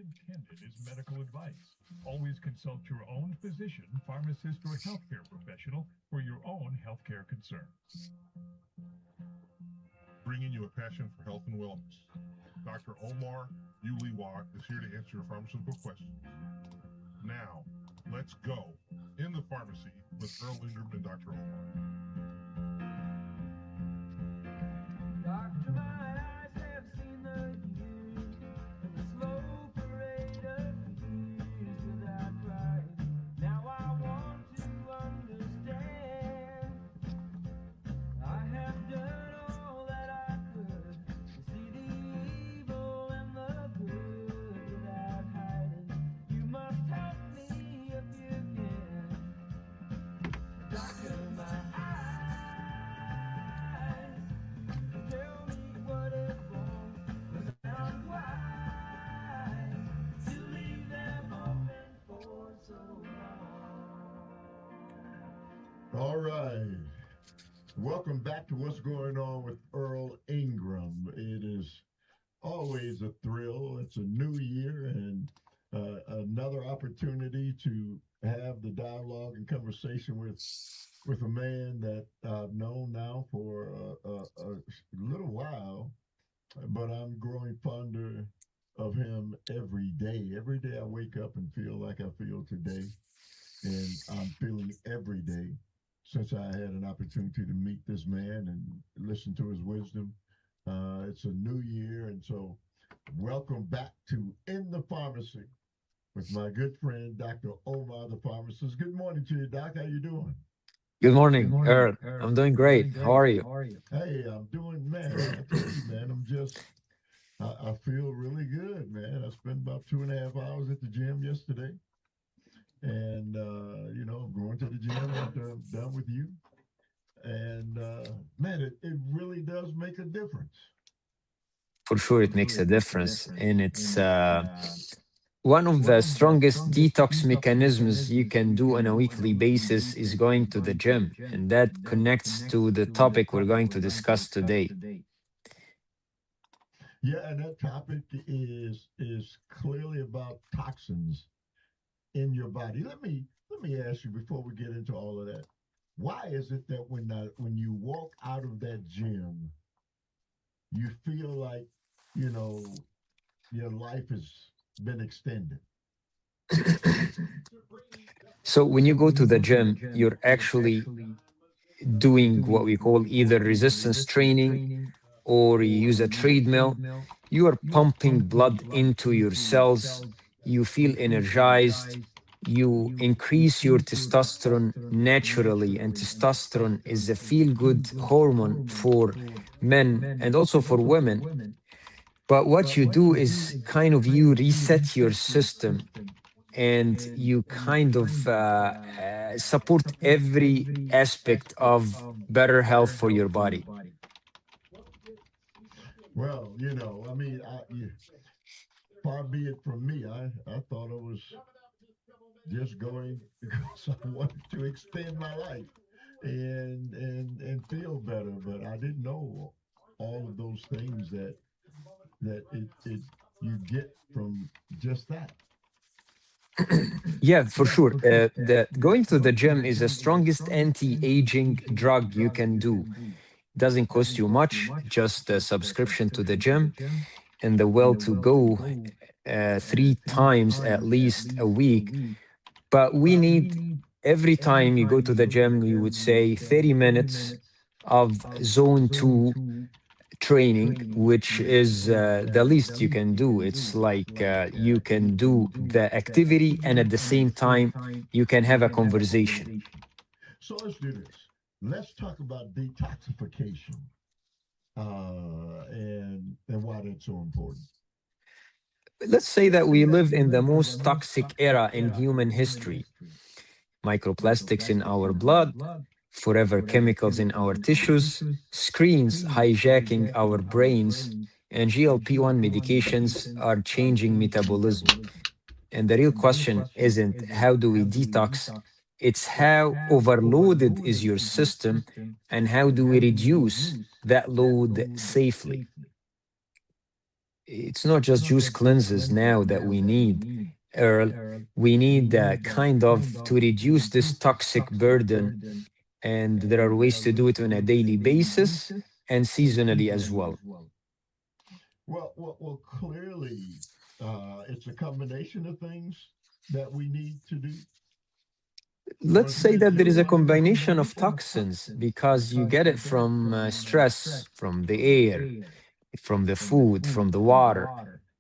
intended as medical advice. Always consult your own physician, pharmacist, or healthcare professional for your own healthcare concerns. Bringing you a passion for health and wellness. Dr. Omar is here to answer your pharmaceutical questions. Now, let's go in the pharmacy with Earl Ingram and Dr. Omar. Doctor, my eyes have seen the years and the slow parade of years without pride. Now I want to understand. I have done all that I could to see the evil and the good without hiding. You must help me if you can. Doctor, my eyes tell me what is wrong, 'cause I'm wise to leave them open for so long. All right. Welcome back to What's Going On with Earl Ingram. It is always a thrill. It's a new year and another opportunity to have the dialogue and conversation with a man that I've known now for a little while, but I'm growing fonder of him every day. Every day I wake up and feel like I feel today, and I'm feeling every day since I had an opportunity to meet this man and listen to his wisdom. It's a new year, and so welcome back to In the Pharmacy with my good friend, Dr. Omar, the pharmacist. Good morning to you, Doc. How you doing? Good morning, Earl. I'm doing great. How are you? Hey, I'm doing, man. I tell you, man, I feel really good, man. I spent about 2.5 hours at the gym yesterday. And, going to the gym after I'm done with you. And, man, it really does make a difference. For sure, it makes a difference. And it's one of the strongest detox mechanisms you can do on a weekly basis is going to the gym. And that connects to the topic we're going to discuss today. Yeah, and that topic is clearly about toxins in your body. Let me ask you before we get into all of that. Why is it that when you walk out of that gym, you feel like, your life has been extended? So when you go to the gym, you're actually doing what we call either resistance training or you use a treadmill. You are pumping blood into your cells. You feel energized. You increase your testosterone naturally, and testosterone is a feel good hormone for men and also for women. But what you do is kind of you reset your system and you kind of support every aspect of better health for your body. Well, far be it from me. I thought it was just going because I wanted to extend my life and feel better, but I didn't know all of those things that you get from just that. Yeah, for sure. The going to the gym is the strongest anti-aging drug you can do. Doesn't cost you much, just a subscription to the gym and the will to go 3 times at least a week. But we need every time you go to the gym, you would say 30 minutes of zone 2 training, which is the least you can do. It's like you can do the activity and at the same time you can have a conversation. So let's do this. Let's talk about detoxification and why that's so important. Let's say that we live in the most toxic era in human history. Microplastics in our blood, forever chemicals in our tissues, screens hijacking our brains, and GLP-1 medications are changing metabolism. And the real question isn't how do we detox, it's how overloaded is your system and how do we reduce that load safely. it's not just juice cleanses now that we need, Earl. We need kind of to reduce this toxic burden, and there are ways to do it on a daily basis and seasonally as well. Well, clearly, it's a combination of things that we need to do. Let's Or is say it that there is just a combination of toxins because you get it from stress, from the air, from the food, from the water.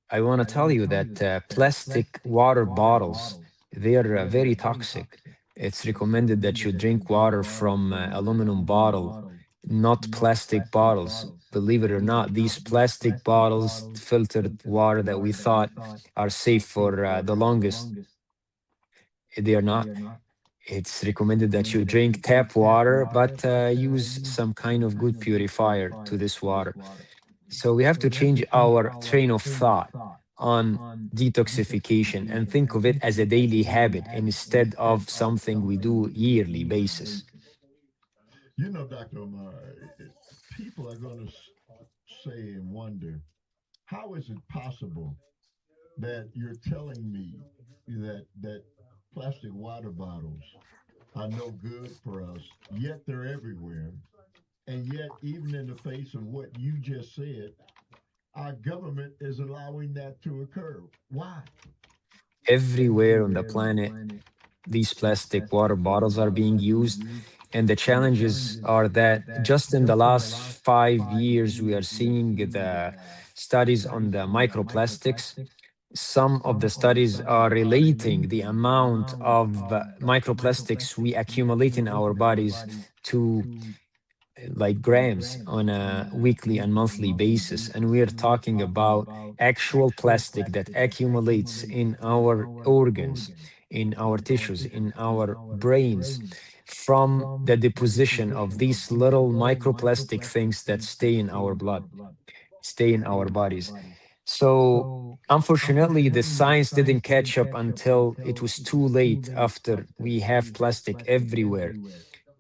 I want to tell you that plastic water bottles, they are very toxic. It's recommended that you drink water from aluminum bottle, not plastic bottles. Believe it or not, these plastic bottles, filtered water that we thought are safe for the longest, they are not. It's recommended that you drink tap water, but use some kind of good purifier to this water. So we have to change our train of thought on detoxification and think of it as a daily habit instead of something we do yearly basis. Dr. Omar, people are going to say and wonder, how is it possible that you're telling me that plastic water bottles are no good for us, yet they're everywhere, and yet even in the face of what you just said, our government is allowing that to occur. Why? Everywhere on the planet, these plastic water bottles are being used. And the challenges are that just in the last 5 years, we are seeing the studies on the microplastics. Some of the studies are relating the amount of microplastics we accumulate in our bodies to like grams on a weekly and monthly basis. And we are talking about actual plastic that accumulates in our organs, in our tissues, in our brains from the deposition of these little microplastic things that stay in our blood, stay in our bodies. So, unfortunately, the science didn't catch up until it was too late after we have plastic everywhere.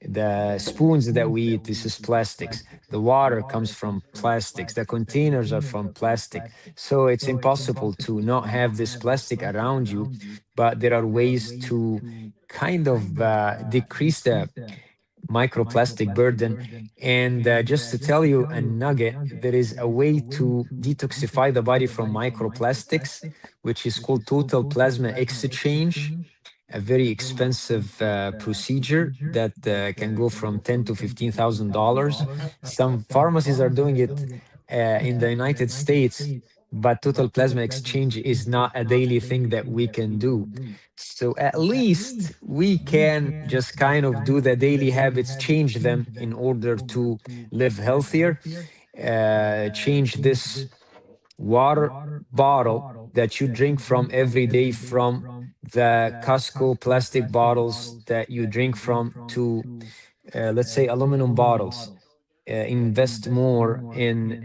The spoons that we eat, this is plastics. The water comes from plastics. The containers are from plastic. So it's impossible to not have this plastic around you. But there are ways to kind of decrease the microplastic burden. And just to tell you a nugget, there is a way to detoxify the body from microplastics, which is called total plasma exchange, a very expensive procedure that can go from $10,000 to $15,000. Some pharmacies are doing it in the United States, but total plasma exchange is not a daily thing that we can do. So at least we can just kind of do the daily habits, change them in order to live healthier. Change this water bottle that you drink from every day from the Costco plastic bottles that you drink from to, let's say, aluminum bottles. Invest more in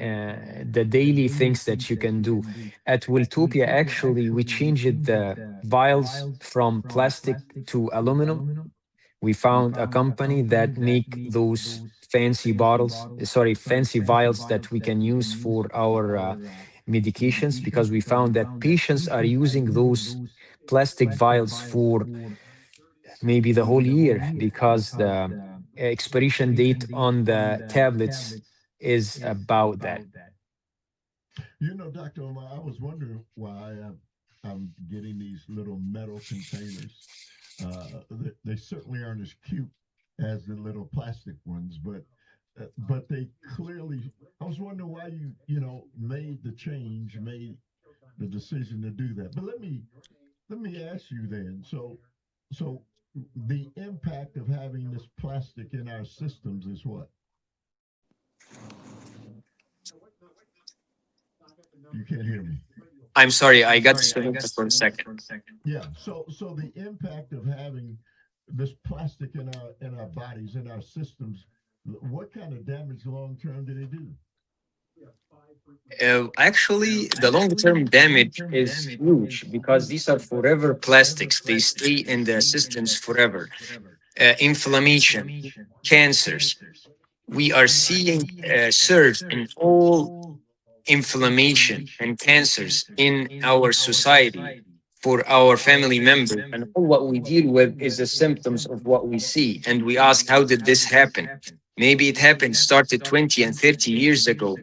the daily things that you can do. At Wiltopia, actually, we changed the vials from plastic to aluminum. We found a company that make those fancy bottles, sorry, fancy vials that we can use for our medications, because we found that patients are using those plastic vials for maybe the whole year because the expiration date on the tablets is about that. Dr. Omar, I was wondering why I'm getting these little metal containers. They certainly aren't as cute as the little plastic ones, but they clearly. I was wondering why you made the change, made the decision to do that. But let me ask you then. So the impact of having this plastic in our systems is what? You can't hear me. I'm sorry, I got disconnected for a second. Yeah. So the impact of having this plastic in our bodies, in our systems, what kind of damage long term did it do? Actually, the long-term damage is huge because these are forever plastics. They stay in the systems forever. Inflammation, cancers. We are seeing a surge in all inflammation and cancers in our society for our family members. And all what we deal with is the symptoms of what we see. And we ask, how did this happen? Maybe it happened, started 20 and 30 years ago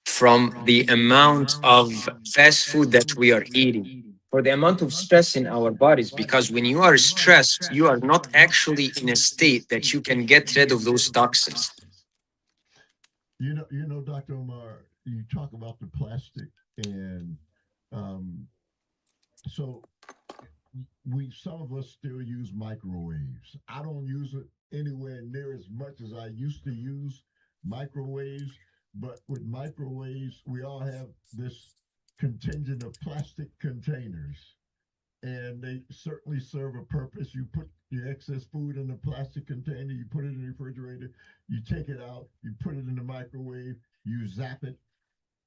from the amount of fast food that we are eating, for the amount of stress in our bodies. Because when you are stressed, you are not actually in a state that you can get rid of those toxins. Dr. Omar, you talk about the plastic, and um, so some of us still use microwaves. I don't use it anywhere near as much as I used to use microwaves, but with microwaves, we all have this contingent of plastic containers, and they certainly serve a purpose. You put your excess food in a plastic container, you put it in the refrigerator, you take it out, you put it in the microwave, you zap it.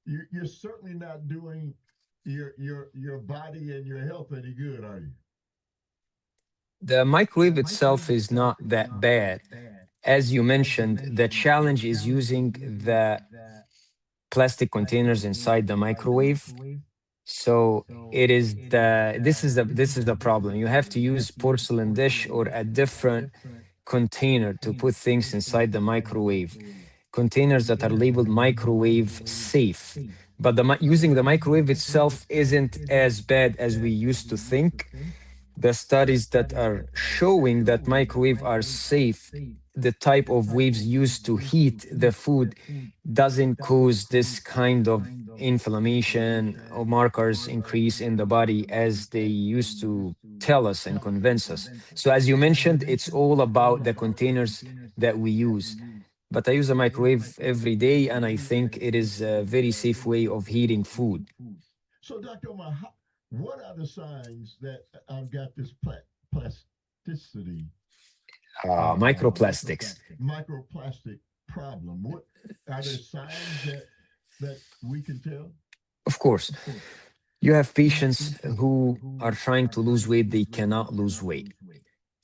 You're certainly not doing your body and your health any good, are you? The microwave itself is not that bad. As you mentioned, the challenge is using the plastic containers inside the microwave. So it is the problem. You have to use porcelain dish or a different container to put things inside the microwave. Containers that are labeled microwave safe. But using the microwave itself isn't as bad as we used to think. The studies that are showing that microwave are safe, the type of waves used to heat the food doesn't cause this kind of inflammation or markers increase in the body as they used to tell us and convince us. So as you mentioned, it's all about the containers that we use. But I use a microwave every day, and I think it is a very safe way of heating food. So, Dr. Omar, what are the signs that I've got this plasticity, Microplastics. microplastic problem? What are there signs that we can tell? Of course, you have patients who are trying to lose weight, they cannot lose weight,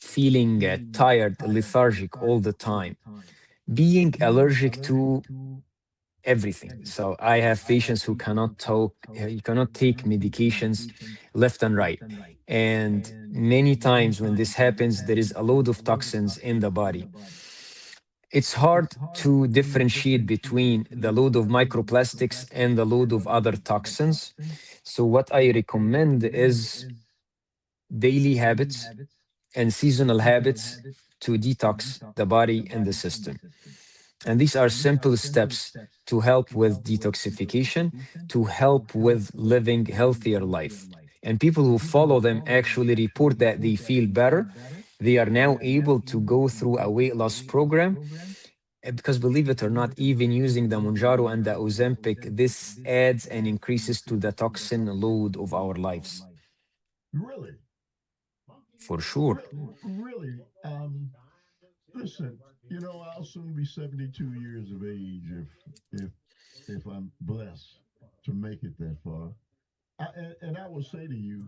feeling tired, lethargic all the time, being allergic to everything. So I have patients who cannot talk, you cannot take medications left and right. And many times when this happens, there is a load of toxins in the body. It's hard to differentiate between the load of microplastics and the load of other toxins. So what I recommend is daily habits and seasonal habits to detox the body and the system. And these are simple steps to help with detoxification, to help with living healthier life. And people who follow them actually report that they feel better. They are now able to go through a weight loss program. Because believe it or not, even using the Monjaro and the Ozempic, this adds and increases to the toxin load of our lives. Really? For sure. Really? Listen, I'll soon be 72 years of age if if I'm blessed to make it that far. And I will say to you,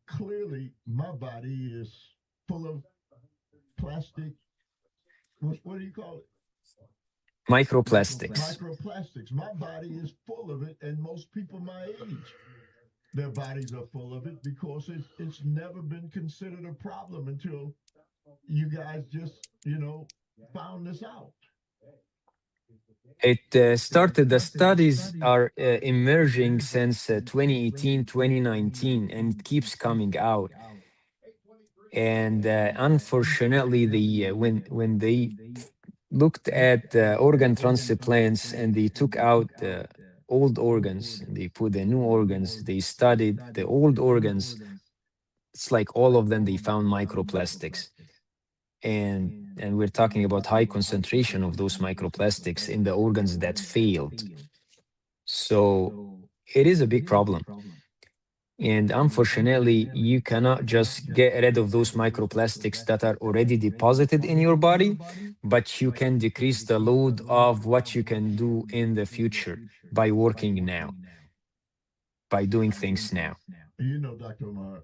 clearly my body is full of plastic. What do you call it? Microplastics. Microplastics. My body is full of it, and most people my age, their bodies are full of it because it's never been considered a problem until you guys just found this out. It started, the studies are emerging since 2018, 2019, and it keeps coming out. And unfortunately, when they looked at organ transplants and they took out the old organs and they put the new organs, they studied the old organs. It's like all of them, they found microplastics. And we're talking about high concentration of those microplastics in the organs that failed. So it is a big problem. And unfortunately, you cannot just get rid of those microplastics that are already deposited in your body, but you can decrease the load of what you can do in the future by working now, by doing things now. Dr. Omar,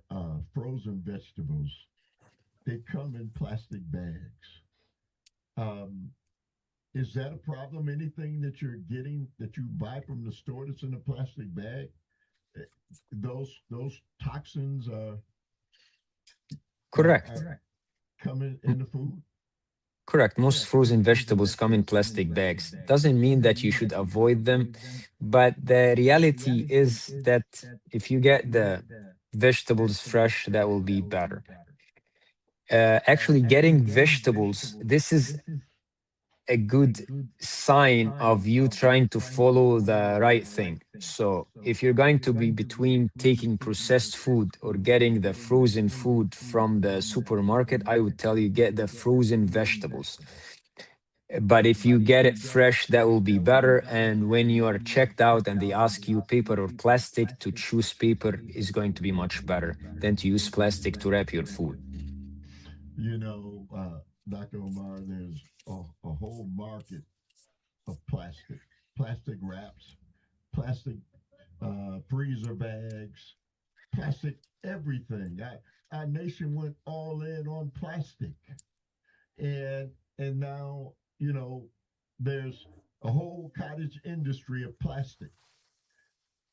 frozen vegetables, they come in plastic bags. Um, is that a problem? Anything that you're getting that you buy from the store that's in a plastic bag, eh, those toxins Correct. are coming in the food. Correct. Most frozen vegetables come in plastic bags. Doesn't mean that you should avoid them, but the reality is that if you get the vegetables fresh, that will be better. Actually, getting vegetables, this is a good sign of you trying to follow the right thing. So, if you're going to be between taking processed food or getting the frozen food from the supermarket, I would tell you get the frozen vegetables. But if you get it fresh, that will be better. And when you are checked out and they ask you paper or plastic, to choose paper is going to be much better than to use plastic to wrap your food. You know, Dr. Omar, there's a whole market of plastic wraps, plastic freezer bags, plastic everything. Our nation went all in on plastic, and now there's a whole cottage industry of plastic.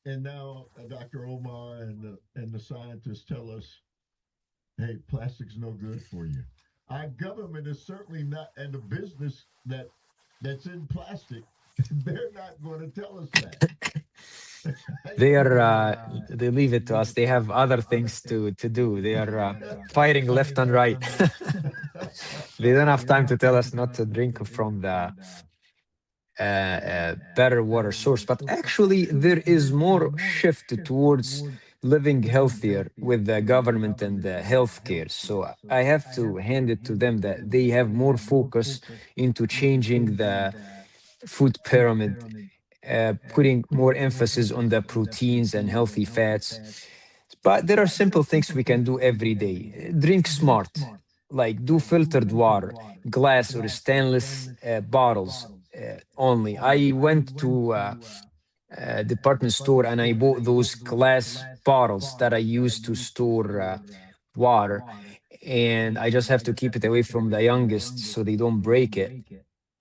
And now Dr. Omar and the scientists tell us, hey, plastic's no good for you. Our government is certainly not, and the business that's in plastic, they're not going to tell us that. They leave it to us. They have other things to do. They are fighting left and right. They don't have time to tell us not to drink from the better water source. But actually, there is more shift towards living healthier with the government and the healthcare. So I have to hand it to them that they have more focus into changing the food pyramid, putting more emphasis on the proteins and healthy fats. But there are simple things we can do every day. Drink smart, like do filtered water, glass or stainless bottles only. I went to a department store and I bought those glass bottles that I use to store water. And I just have to keep it away from the youngest so they don't break it.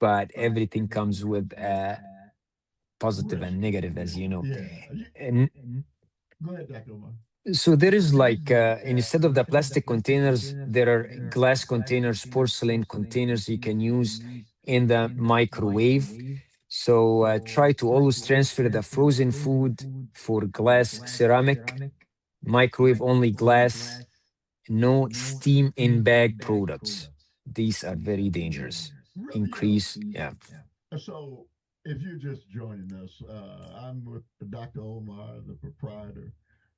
But everything comes with positive Risk. and negative, as you know. Yeah. And Go ahead, Dr. Omar. so there is like instead of the plastic containers, there are glass containers, porcelain containers you can use in the microwave. So try to always transfer the frozen food for glass, ceramic, microwave only glass, no steam in bag products. These are very dangerous. Really, Increase, yeah. so if you're just joining us, I'm with Dr. Omar, the proprietor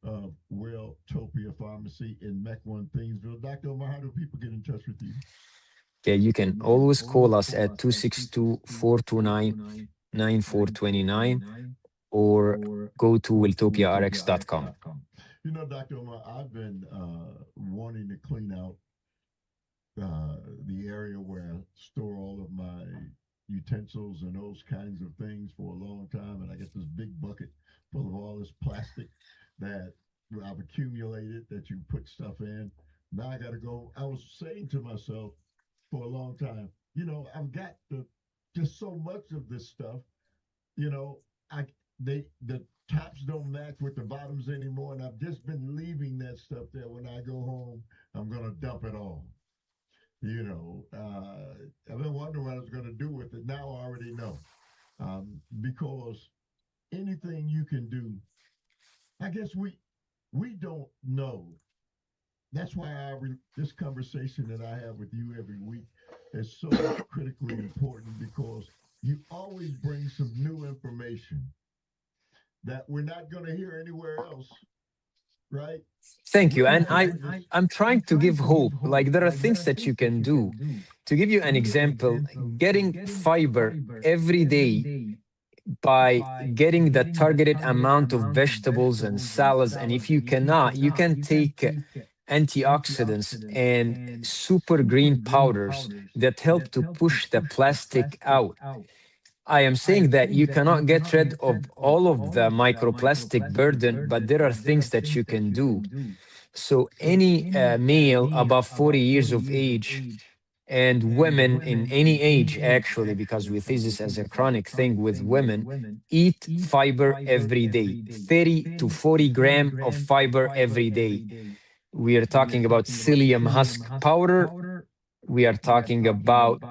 of Topia Pharmacy in Mech One, Thingsville. Dr. Omar, how do people get in touch with you? Yeah, you can always call us at 262-429-9429 or go to wiltopiarx.com. You know, Dr. Omar, I've been wanting to clean out the area where I store all of my utensils and those kinds of things for a long time. And I get this big bucket full of all this plastic that I've accumulated that you put stuff in. Now I got to go. I was saying to myself for a long time, I've got just so much of this stuff, you know, the tops don't match with the bottoms anymore. And I've just been leaving that stuff there. When I go home, I'm going to dump it all. I've been wondering what I was going to do with it. Now I already know. Because anything you can do, I guess we don't know. That's why this conversation that I have with you every week is so critically important, because you always bring some new information that we're not going to hear anywhere else, right? Thank you. And I'm trying to give hope. Like there are things that you can do. To give you an example, getting fiber every day by getting the targeted amount of vegetables and salads. And if you cannot, you can take antioxidants and super green powders that help to push the plastic out. I am saying that you cannot get rid of all of the microplastic burden, but there are things that you can do. So any male above 40 years of age And women in any age, actually, because we see this as a chronic thing with women, eat fiber every day, 30 to 40 gram of fiber every day. We are talking about psyllium husk powder. We are talking about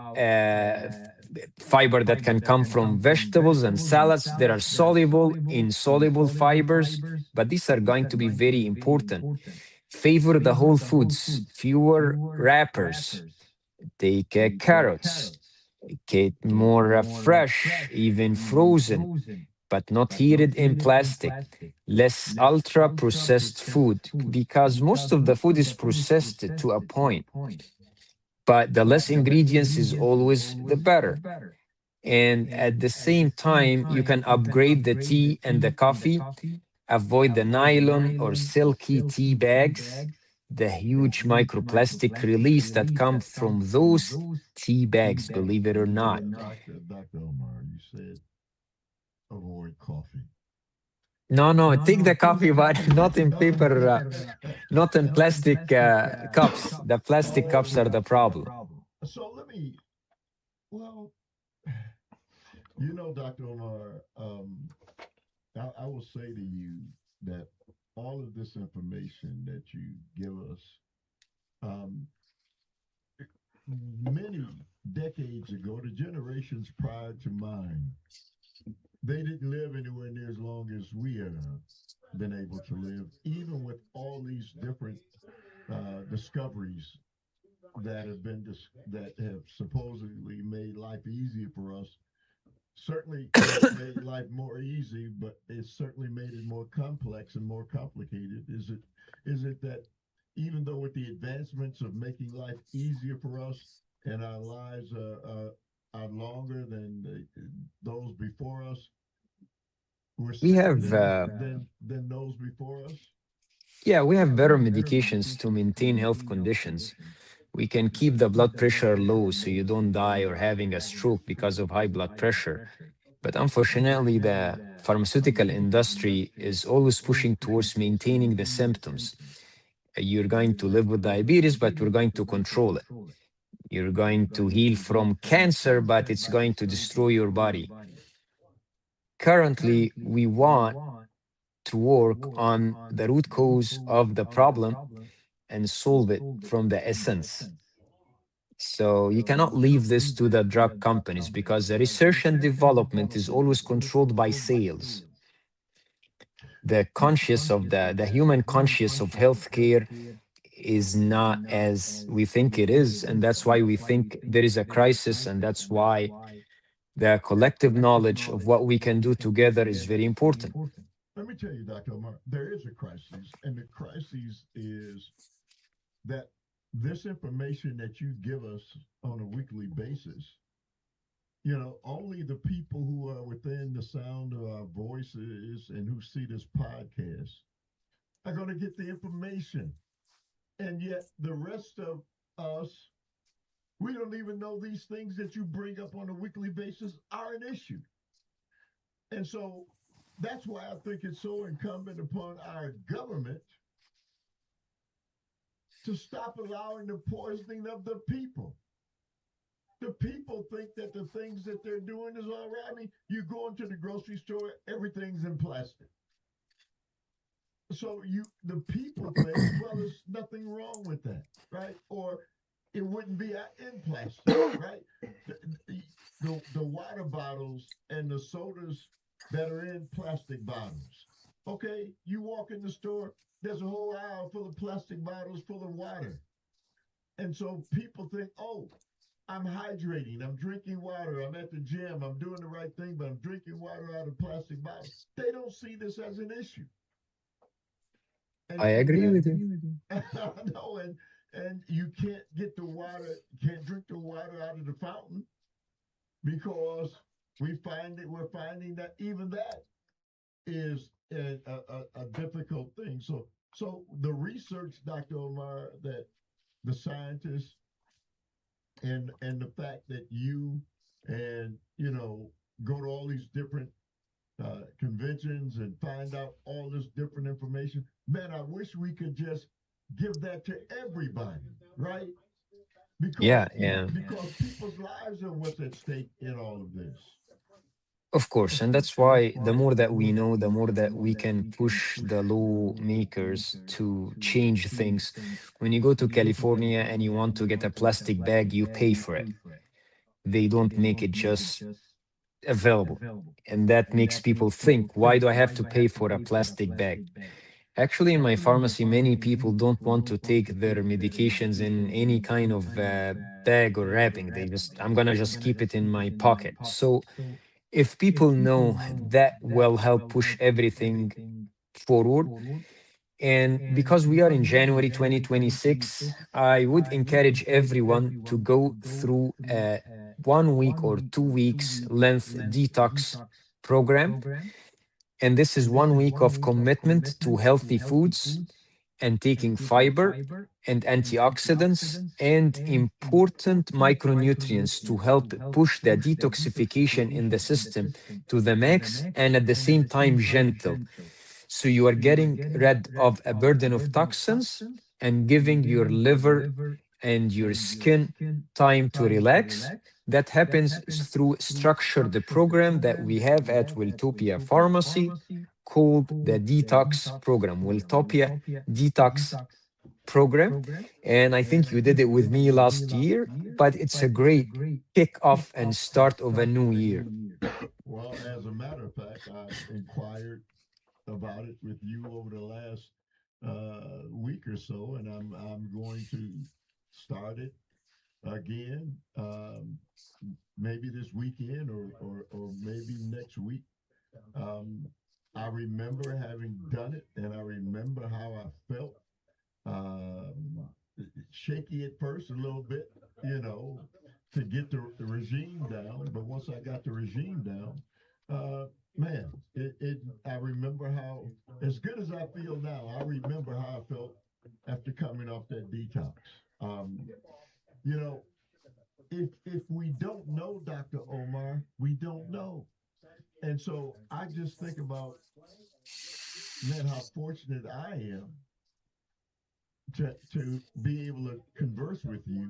fiber that can come from vegetables and salads. There are soluble, insoluble fibers, but these are going to be very important. Favor the whole foods, fewer wrappers. Take carrots, get more fresh, even frozen, but not heated in plastic. Less ultra processed food, because most of the food is processed to a point, but the less ingredients is always the better. And at the same time, you can upgrade the tea and the coffee. Avoid the nylon or silky tea bags, the huge microplastic release that come from those tea bags, believe it or not. Dr. Omar, you said avoid coffee. No, no, take the coffee, but not in paper, not in plastic cups. The plastic cups are the problem. So let me, well, Dr. Omar, I will say to you that all of this information that you give us, um, many decades ago, the generations prior to mine, they didn't live anywhere near as long as we have been able to live, even with all these different discoveries that that have supposedly made life easier for us. Certainly not made life more easy, but it certainly made it more complex and more complicated. Is it that even though with the advancements of making life easier for us and our lives are longer than those before us, we're We sicker have, than those before us? yeah, we have better medications to maintain health conditions. We can keep the blood pressure low so you don't die or having a stroke because of high blood pressure. But unfortunately, the pharmaceutical industry is always pushing towards maintaining the symptoms. You're going to live with diabetes, but we're going to control it. You're going to heal from cancer, but it's going to destroy your body. Currently, we want to work on the root cause of the problem and solve it from the essence. So you cannot leave this to the drug companies because the research and development is always controlled by sales. The conscious of the human conscious of healthcare is not as we think it is, and that's why we think there is a crisis, and that's why the collective knowledge of what we can do together is very important. Let me tell you, Dr. Omar, there is a crisis, and the crisis is that this information that you give us on a weekly basis, only the people who are within the sound of our voices and who see this podcast are going to get the information. And yet the rest of us, we don't even know these things that you bring up on a weekly basis are an issue. And so that's why I think it's so incumbent upon our government to stop allowing the poisoning of the people. The people think that the things that they're doing is all right. I mean, you go into the grocery store, everything's in plastic. So the people think, well, there's nothing wrong with that, right? Or it wouldn't be in plastic, right? The water bottles and the sodas that are in plastic bottles. Okay, you walk in the store, there's a whole aisle full of plastic bottles full of water. And so people think, oh, I'm hydrating, I'm drinking water, I'm at the gym, I'm doing the right thing, but I'm drinking water out of plastic bottles. They don't see this as an issue. I agree with you. No, and you can't get the water, can't drink the water out of the fountain because we're finding that even that is a difficult thing. So the research, Dr. Omar, that the scientists and the fact that you and go to all these different conventions and find out all this different information. Man, I wish we could just give that to everybody, right? because Yeah, yeah. because people's lives are what's at stake in all of this. Of course, and that's why the more that we know, the more that we can push the lawmakers to change things. When you go to California and you want to get a plastic bag, you pay for it. They don't make it just available. And that makes people think, why do I have to pay for a plastic bag? Actually, in my pharmacy, many people don't want to take their medications in any kind of bag or wrapping. They just, I'm gonna just keep it in my pocket. So if people know that will help push everything forward, and because we are in January 2026, I would encourage everyone to go through a 1 week or 2 weeks length detox program. And this is 1 week of commitment to healthy foods and taking fiber and antioxidants and important micronutrients to help push the detoxification in the system to the max, and at the same time gentle. So you are getting rid of a burden of toxins and giving your liver and your skin time to relax. That happens through structured program that we have at Wiltopia Pharmacy called the Detox Program. Wiltopia Detox Program. And I think you did it with me last year, but it's a great kick off and start of a new year. Well, as a matter of fact, I've inquired about it with you over the last week or so, and I'm going to start it again, maybe this weekend or maybe next week. Um, I remember having done it, and I remember how I felt. Um, Shaky at first, a little bit, you know, to get the regime down. But once I got the regime down, uh, man, it. I remember how, as good as I feel now, I remember how I felt after coming off that detox. Um, you know, if we don't know, Dr. Omar, we don't know. And so I just think about, man, how fortunate I am to be able to converse with you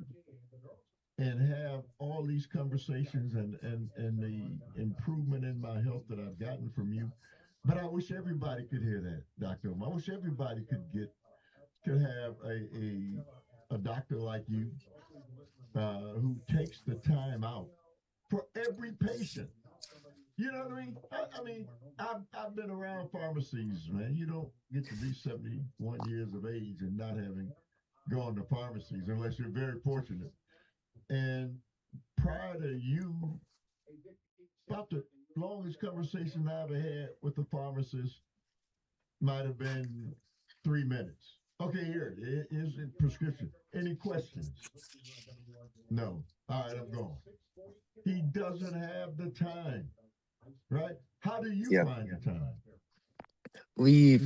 and have all these conversations and the improvement in my health that I've gotten from you. But I wish everybody could hear that, Dr. Omar. I wish everybody could have a doctor like you who takes the time out for every patient. You know what I mean? I mean, I've been around pharmacies, man. You don't get to be 71 years of age and not having gone to pharmacies unless you're very fortunate. And prior to you, about the longest conversation I ever had with a pharmacist might have been 3 minutes. Okay, here it is in prescription. Any questions? No. All right, I'm gone. He doesn't have the time, right? How do you Yeah. find the time? We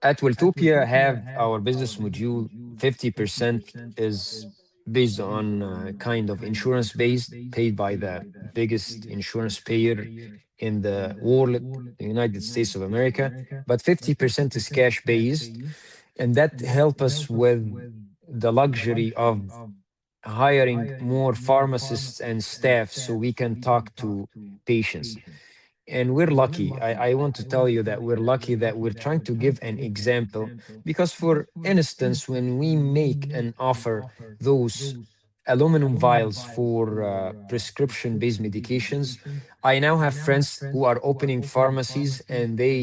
at Wiltopia have our business module. 50% is based on kind of insurance based, paid by the biggest insurance payer in the world, the United States of America. But 50% is cash based, and that help us with the luxury of hiring more pharmacists and staff so we can talk to patients. And we're lucky. I want to tell you that we're lucky that we're trying to give an example, because for instance, when we make and offer those aluminum vials for prescription based medications, I now have friends who are opening pharmacies and they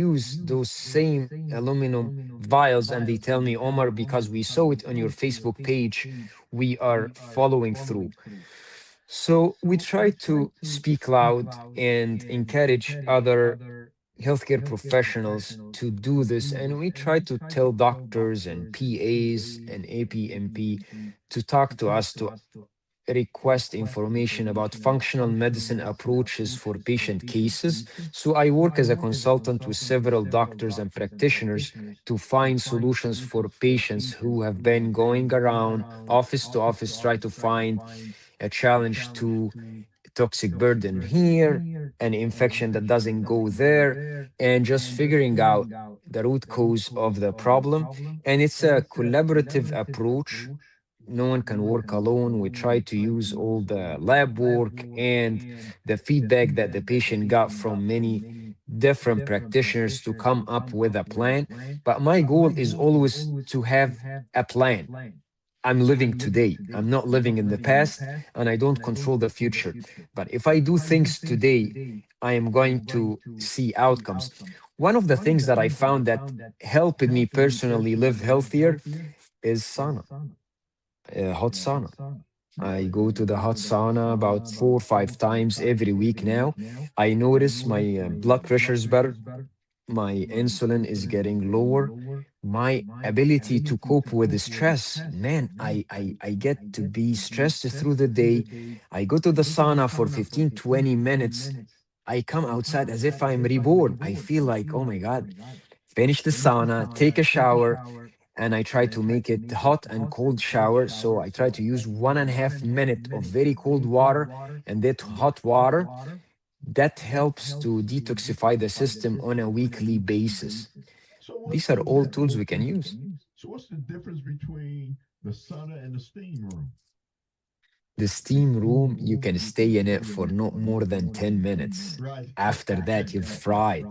use those same aluminum vials, and they tell me, Omar, because we saw it on your Facebook page, we are following through. So we try to speak loud and encourage other healthcare professionals to do this. And we try to tell doctors and PAs and APMP to talk to us, to request information about functional medicine approaches for patient cases. So I work as a consultant with several doctors and practitioners to find solutions for patients who have been going around office to office, try to find a challenge to toxic burden here, an infection that doesn't go there, and just figuring out the root cause of the problem. And it's a collaborative approach No one can work alone. We try to use all the lab work and the feedback that the patient got from many different practitioners to come up with a plan. But my goal is always to have a plan. I'm living today. I'm not living in the past, and I don't control the future. But if I do things today, I am going to see outcomes. One of the things that I found that helped me personally live healthier is sauna, hot sauna. I go to the hot sauna about 4 or 5 times every week now. I notice my blood pressure is better, my insulin is getting lower, my ability to cope with the stress, man, I get to be stressed through the day. I go to the sauna for 15, 20 minutes. I come outside as if I'm reborn. I feel like, oh my God, finish the sauna, take a shower, and I try to make it hot and cold shower. So I try to use 1.5 minute of very cold water and that hot water. That helps to detoxify the system on a weekly basis. So what's These are the all tools we can use. so what's the difference between the sauna and the steam room? The steam room, you can stay in it for not more than 10 minutes. Right. After that, you've fried.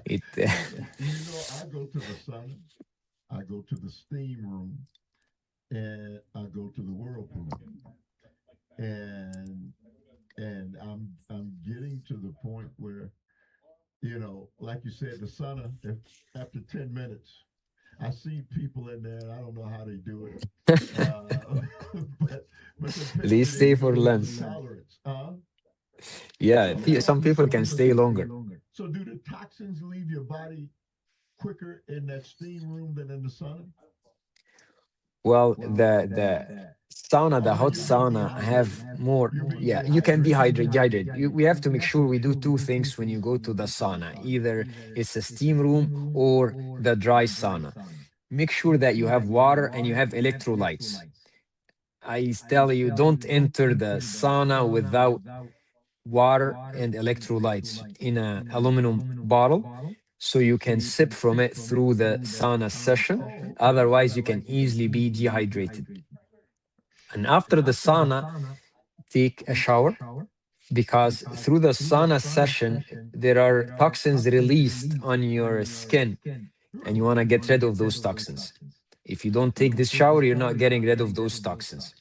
It, I go to the sauna, I go to the steam room, and I go to the whirlpool, and I'm getting to the point where, like you said, the sauna. If after 10 minutes, I see people in there. And I don't know how they do it, but they apparently they stay for build up the lunch. tolerance. Yeah, So how some do people some can people stay longer. so do the toxins leave your body quicker in that steam room than in the sauna? Well, the sauna, the Although hot you'll be sauna dehydrated, have more. you'll be Yeah, you can be dehydrated. hydrated. We have to make sure we do two things when you go to the sauna. Either it's a steam room or the dry sauna. Make sure that you have water and you have electrolytes. I tell you, don't enter the sauna without water and electrolytes in an aluminum bottle so you can sip from it through the sauna session. Oh, okay. Otherwise, you can easily be dehydrated. And after the sauna, take a shower because through the sauna session, there are toxins released on your skin and you Really? want to get rid of those toxins. If you don't take this shower, you're not getting rid of those toxins.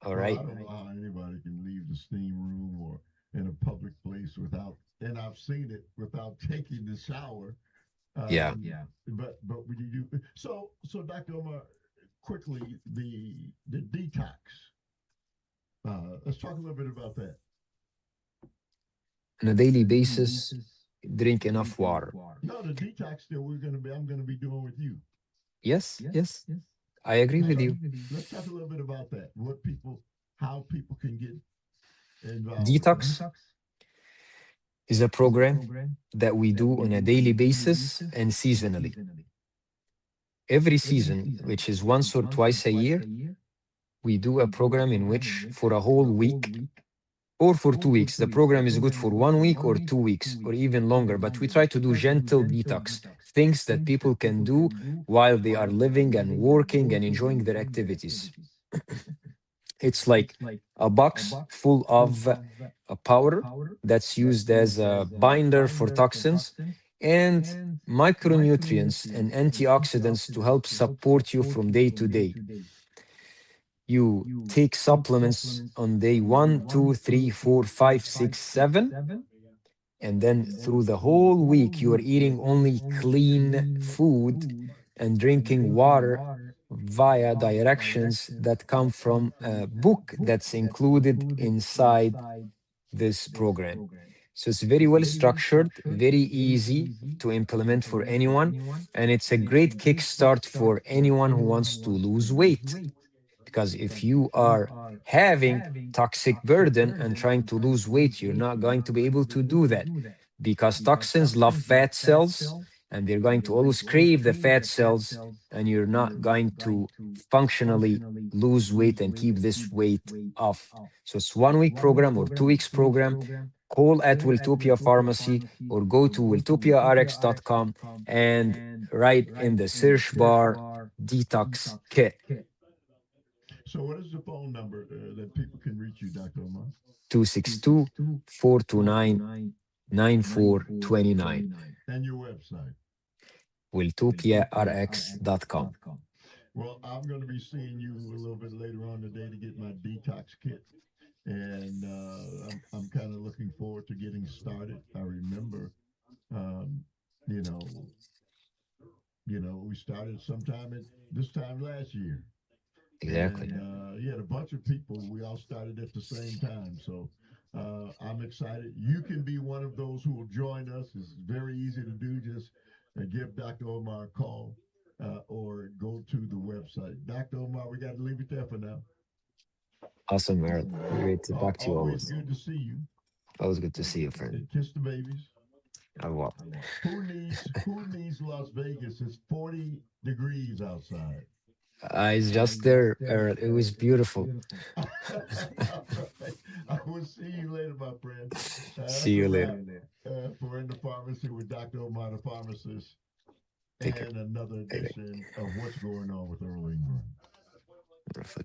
All Well, right. I don't know how anybody can leave the steam room or in a public place without, and I've seen it without taking the shower. Yeah. But when you do, so Dr. Omar, quickly the detox. Let's talk a little bit about that. On a daily basis, drink enough water. No, the detox that I'm gonna be doing with you. Yes, yes, I agree Let's with talk, you. let's talk a little bit about that. How people can get involved with that. Detox is a program that we do on a daily basis and seasonally. Every season, which is once or twice a year, we do a program in which for a whole week or for 2 weeks. The program is good for 1 week or 2 weeks or even longer, but we try to do gentle detox, things that people can do while they are living and working and enjoying their activities. It's like a box full of a powder that's used as a binder for toxins and micronutrients and antioxidants to help support you from day to day. You take supplements on day one, two, three, four, five, six, 7, and then through the whole week, you are eating only clean food and drinking water via directions that come from a book that's included inside this program. So it's very well structured, very easy to implement for anyone, and it's a great kickstart for anyone who wants to lose weight. Because if you are having toxic burden and trying to lose weight, you're not going to be able to do that because toxins love fat cells and they're going to always crave the fat cells, and you're not going to functionally lose weight and keep this weight off. So it's 1 week program or 2 weeks program. Call at Wiltopia Pharmacy or go to wiltopiarx.com and write in the search bar detox kit. So, what is the phone number that people can reach you, Dr. Omar? 262-429-9429. And your website? Wiltopiarx.com. Well, I'm going to be seeing you a little bit later on today to get my detox kit. And I'm kind of looking forward to getting started. I remember, um, you know, we started sometime at this time last year. Exactly. And you had a bunch of people. We all started at the same time. So I'm excited. You can be one of those who will join us. It's very easy to do. Just give Dr. Omar a call or go to the website. Dr. Omar, we got to leave it there for now. Awesome, Earl. Great to talk to you Always always. good to see you. Always good to see you, friend. And kiss the babies. I will. Who needs Las Vegas? It's 40 degrees outside. It's just there, Earl. It was beautiful. All right. I will see you later, my friend. See you later. For In the Pharmacy with Dr. Omar, the pharmacist, Take care. and another edition of What's Going On with Earl Ingram. Wonderful.